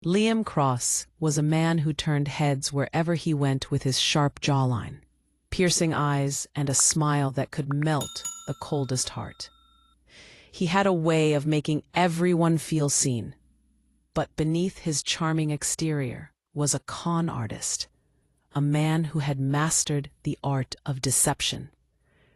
Liam Cross was a man who turned heads wherever he went with his sharp jawline, piercing eyes, and a smile that could melt the coldest heart. He had a way of making everyone feel seen, but beneath his charming exterior was a con artist, a man who had mastered the art of deception.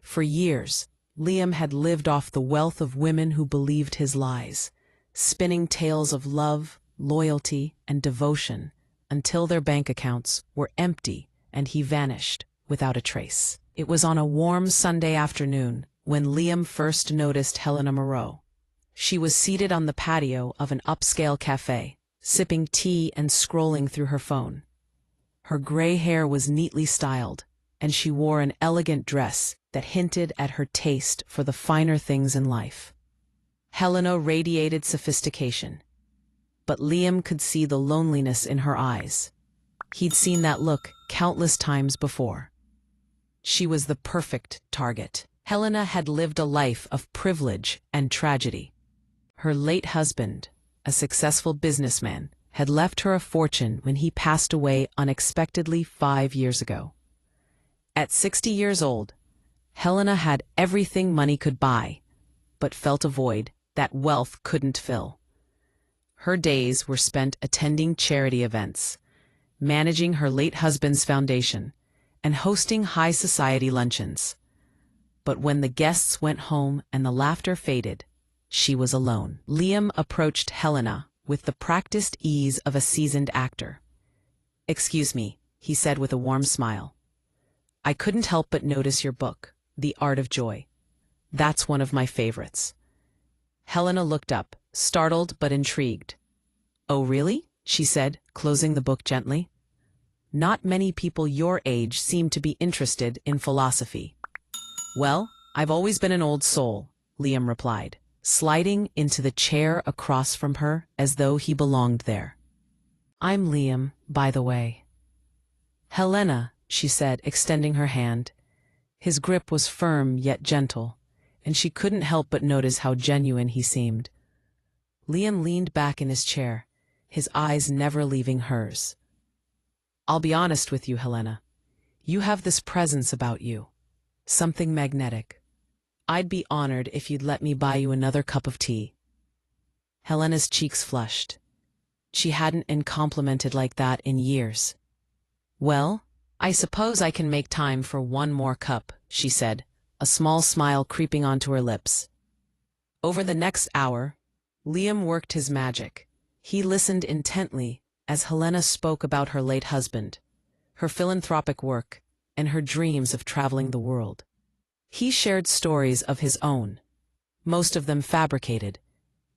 For years, Liam had lived off the wealth of women who believed his lies, spinning tales of love, loyalty, and devotion until their bank accounts were empty and he vanished without a trace. It was on a warm Sunday afternoon when Liam first noticed Helena Moreau. She was seated on the patio of an upscale cafe, sipping tea and scrolling through her phone. Her gray hair was neatly styled, and she wore an elegant dress that hinted at her taste for the finer things in life. Helena radiated sophistication, but Liam could see the loneliness in her eyes. He'd seen that look countless times before. She was the perfect target. Helena had lived a life of privilege and tragedy. Her late husband, a successful businessman, had left her a fortune when he passed away unexpectedly 5 years ago. At 60 years old, Helena had everything money could buy, but felt a void that wealth couldn't fill. Her days were spent attending charity events, managing her late husband's foundation, and hosting high society luncheons. But when the guests went home and the laughter faded, she was alone. Liam approached Helena with the practiced ease of a seasoned actor. "Excuse me," he said with a warm smile. "I couldn't help but notice your book, The Art of Joy. That's one of my favorites." Helena looked up, startled but intrigued. "Oh, really?" she said, closing the book gently. "Not many people your age seem to be interested in philosophy." "Well, I've always been an old soul," Liam replied, sliding into the chair across from her as though he belonged there. "I'm Liam, by the way." "Helena," she said, extending her hand. His grip was firm yet gentle, and she couldn't help but notice how genuine he seemed. Liam leaned back in his chair, his eyes never leaving hers. "I'll be honest with you, Helena. You have this presence about you, something magnetic. I'd be honored if you'd let me buy you another cup of tea." Helena's cheeks flushed. She hadn't been complimented like that in years. "Well, I suppose I can make time for one more cup," she said, a small smile creeping onto her lips. Over the next hour, Liam worked his magic. He listened intently as Helena spoke about her late husband, her philanthropic work, and her dreams of traveling the world. He shared stories of his own, most of them fabricated,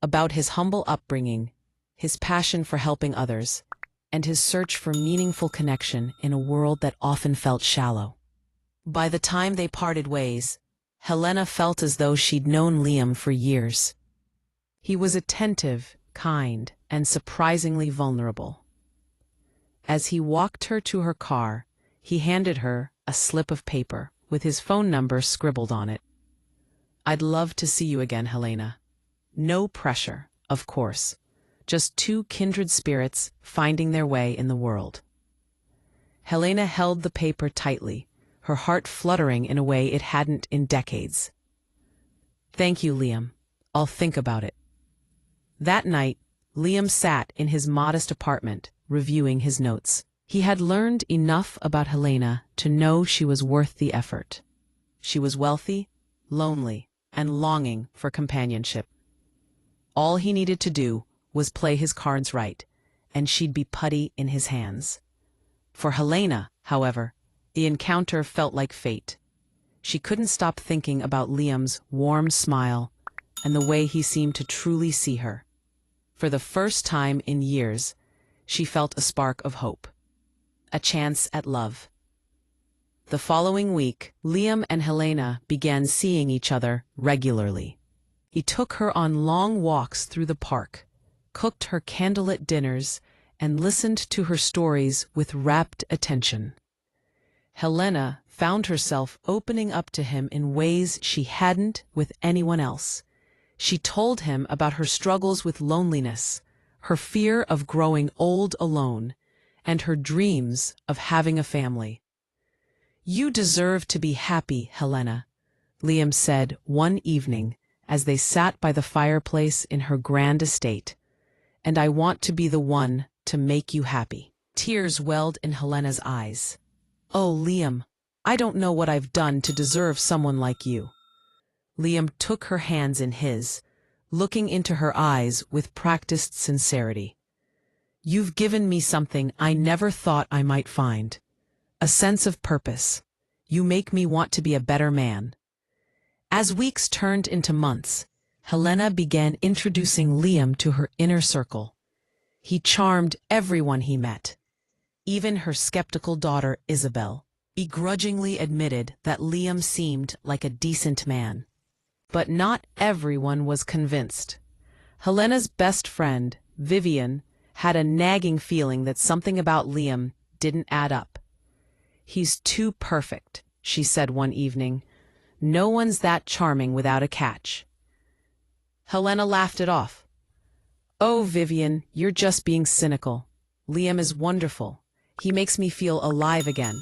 about his humble upbringing, his passion for helping others, and his search for meaningful connection in a world that often felt shallow. By the time they parted ways, Helena felt as though she'd known Liam for years. He was attentive, kind, and surprisingly vulnerable. As he walked her to her car, he handed her a slip of paper with his phone number scribbled on it. "I'd love to see you again, Helena. No pressure, of course. Just two kindred spirits finding their way in the world." Helena held the paper tightly, her heart fluttering in a way it hadn't in decades. "Thank you, Liam. I'll think about it." That night, Liam sat in his modest apartment, reviewing his notes. He had learned enough about Helena to know she was worth the effort. She was wealthy, lonely, and longing for companionship. All he needed to do was play his cards right, and she'd be putty in his hands. For Helena, however, the encounter felt like fate. She couldn't stop thinking about Liam's warm smile and the way he seemed to truly see her. For the first time in years, she felt a spark of hope, a chance at love. The following week, Liam and Helena began seeing each other regularly. He took her on long walks through the park, cooked her candlelit dinners, and listened to her stories with rapt attention. Helena found herself opening up to him in ways she hadn't with anyone else. She told him about her struggles with loneliness, her fear of growing old alone, and her dreams of having a family. "You deserve to be happy, Helena," Liam said one evening as they sat by the fireplace in her grand estate, "and I want to be the one to make you happy." Tears welled in Helena's eyes. "Oh, Liam, I don't know what I've done to deserve someone like you." Liam took her hands in his, looking into her eyes with practiced sincerity. "You've given me something I never thought I might find. A sense of purpose. You make me want to be a better man." As weeks turned into months, Helena began introducing Liam to her inner circle. He charmed everyone he met. Even her skeptical daughter, Isabel, begrudgingly admitted that Liam seemed like a decent man. But not everyone was convinced. Helena's best friend, Vivian, had a nagging feeling that something about Liam didn't add up. "He's too perfect," she said one evening. "No one's that charming without a catch." Helena laughed it off. "Oh, Vivian, you're just being cynical. Liam is wonderful. He makes me feel alive again."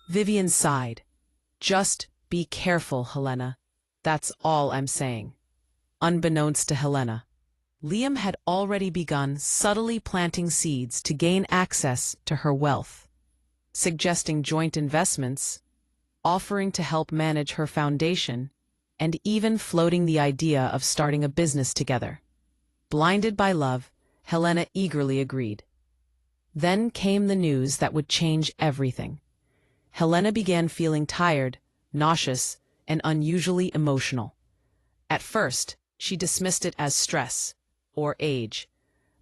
Vivian sighed. "Just be careful, Helena. That's all I'm saying." Unbeknownst to Helena, Liam had already begun subtly planting seeds to gain access to her wealth, suggesting joint investments, offering to help manage her foundation, and even floating the idea of starting a business together. Blinded by love, Helena eagerly agreed. Then came the news that would change everything. Helena began feeling tired, nauseous, and unusually emotional. At first, she dismissed it as stress or age,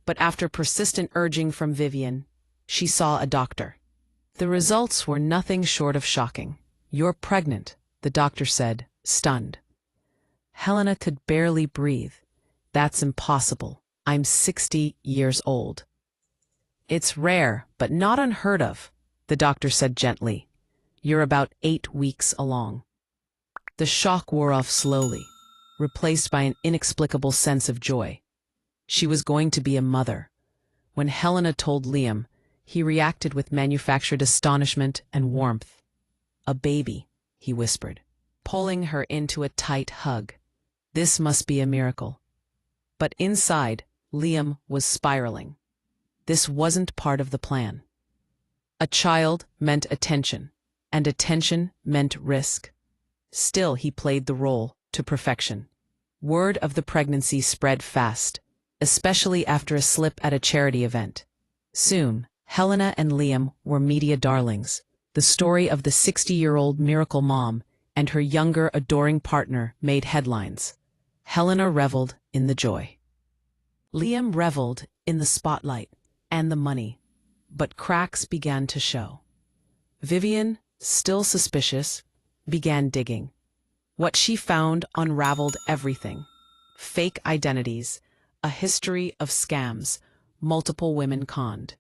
but after persistent urging from Vivian, she saw a doctor. The results were nothing short of shocking. "You're pregnant," the doctor said, stunned. Helena could barely breathe. "That's impossible. I'm 60 years old." "It's rare, but not unheard of," the doctor said gently. "You're about 8 weeks along." The shock wore off slowly, replaced by an inexplicable sense of joy. She was going to be a mother. When Helena told Liam, he reacted with manufactured astonishment and warmth. "A baby," he whispered, pulling her into a tight hug. This must be a miracle. But inside, Liam was spiraling. This wasn't part of the plan. A child meant attention, and attention meant risk. Still, he played the role to perfection. Word of the pregnancy spread fast, especially after a slip at a charity event. Soon, Helena and Liam were media darlings. The story of the 60-year-old miracle mom and her younger, adoring partner made headlines. Helena reveled in the joy. Liam reveled in the spotlight and the money, but cracks began to show. Vivian, still suspicious, began digging. What she found unraveled everything. Fake identities, a history of scams, multiple women conned.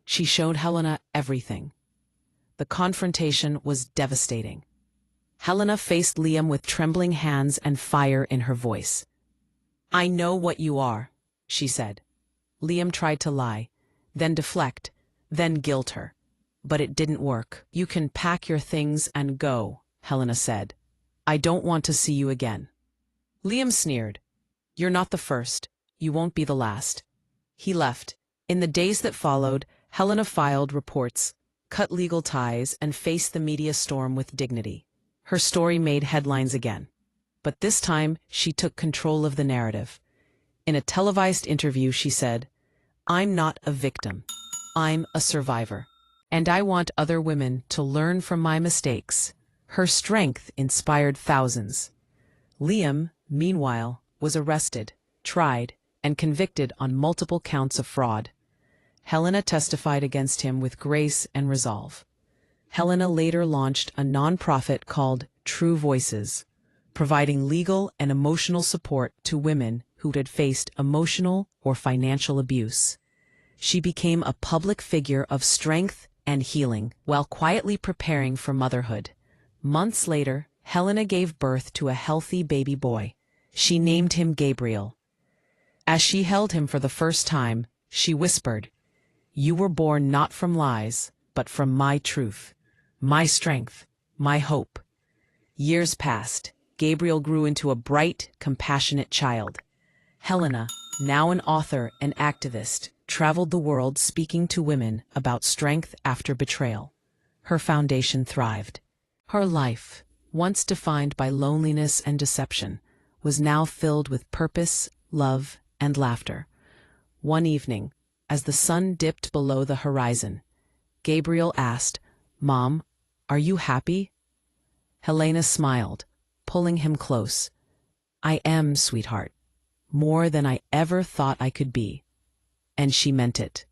She showed Helena everything. The confrontation was devastating. Helena faced Liam with trembling hands and fire in her voice. "I know what you are," she said. Liam tried to lie, then deflect, then guilt her. But it didn't work. "You can pack your things and go," Helena said. "I don't want to see you again." Liam sneered. "You're not the first. You won't be the last." He left. In the days that followed, Helena filed reports, cut legal ties, and faced the media storm with dignity. Her story made headlines again. But this time, she took control of the narrative. In a televised interview, she said, "I'm not a victim. I'm a survivor. And I want other women to learn from my mistakes." Her strength inspired thousands. Liam, meanwhile, was arrested, tried, and convicted on multiple counts of fraud. Helena testified against him with grace and resolve. Helena later launched a nonprofit called True Voices, providing legal and emotional support to women who had faced emotional or financial abuse. She became a public figure of strength and healing while quietly preparing for motherhood. Months later, Helena gave birth to a healthy baby boy. She named him Gabriel. As she held him for the first time, she whispered, "You were born not from lies, but from my truth, my strength, my hope." Years passed. Gabriel grew into a bright, compassionate child. Helena, now an author and activist, traveled the world speaking to women about strength after betrayal. Her foundation thrived. Her life, once defined by loneliness and deception, was now filled with purpose, love, and laughter. One evening, as the sun dipped below the horizon, Gabriel asked, "Mom, are you happy?" Helena smiled, pulling him close. "I am, sweetheart. More than I ever thought I could be." And she meant it.